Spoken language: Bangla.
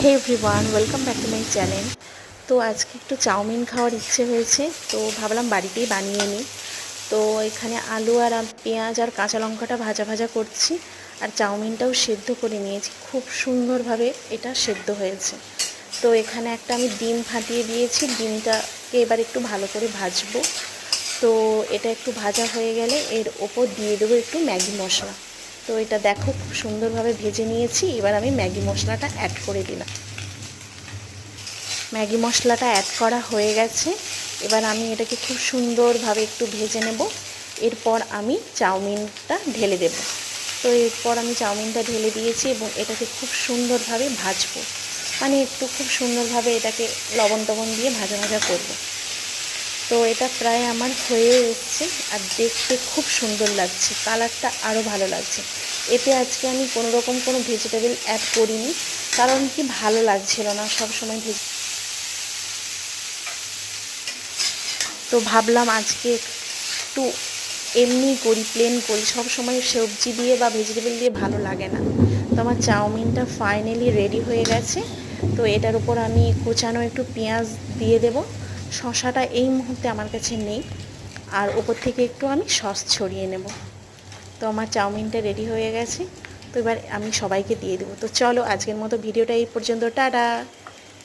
Hey everyone, welcome back to my channel. তো আজকে একটু চাউমিন খাওয়ার ইচ্ছে হয়েছে, তো ভাবলাম বাড়িতেই বানিয়ে নিই। তো এখানে আলু আর পেঁয়াজ আর কাঁচা লঙ্কাটা ভাজা ভাজা করছি, আর চাউমিনটাও সেদ্ধ করে নিয়েছি। খুব সুন্দরভাবে এটা সেদ্ধ হয়েছে। তো এখানে একটা আমি ডিম ফাটিয়ে দিয়েছি, ডিমটাকে এবার একটু ভালো করে ভাজবো। তো এটা একটু ভাজা হয়ে গেলে এর ওপর দিয়ে দেবো একটু ম্যাগি মশলা। তো এটা দেখো খুব সুন্দরভাবে ভেজে নিয়েছি। এবার আমি ম্যাগি মশলাটা অ্যাড করে দিলাম। ম্যাগি মশলাটা অ্যাড করা হয়ে গেছে। এবার আমি এটাকে খুব সুন্দরভাবে একটু ভেজে নেব। এরপর আমি চাউমিনটা ঢেলে দেব। তো এরপর আমি চাউমিনটা ঢেলে দিয়েছি এবং এটাকে খুব সুন্দরভাবে ভাজবো, মানে একটু খুব সুন্দরভাবে এটাকে লবণ টবণ দিয়ে ভাজা ভাজা করব। তো এটা প্রায় আমার হয়ে এসছে, আর দেখতে খুব সুন্দর লাগছে, কালারটা আরও ভালো লাগছে। এতে আজকে আমি কোনো ভেজিটেবল অ্যাড করিনি, কারণ কি ভালো লাগছিল না সব সময় তো ভাবলাম আজকে একটু এমনি করি, প্লেন করি। সব সময় সবজি দিয়ে বা ভেজিটেবল দিয়ে ভালো লাগে না। তো আমার চাউমিনটা ফাইনালি রেডি হয়ে গেছে। তো এটার উপর আমি কুচানো একটু পেঁয়াজ দিয়ে দেব। শসাটা এই মুহূর্তে আমার কাছে নেই, আর ওপর থেকে একটু আমি সস ছড়িয়ে নেব। তো আমার চাউমিনটা রেডি হয়ে গেছে। তো এবার আমি সবাইকে দিয়ে দেবো। তো চলো, আজকের মতো ভিডিওটা এই পর্যন্ত। টাটা।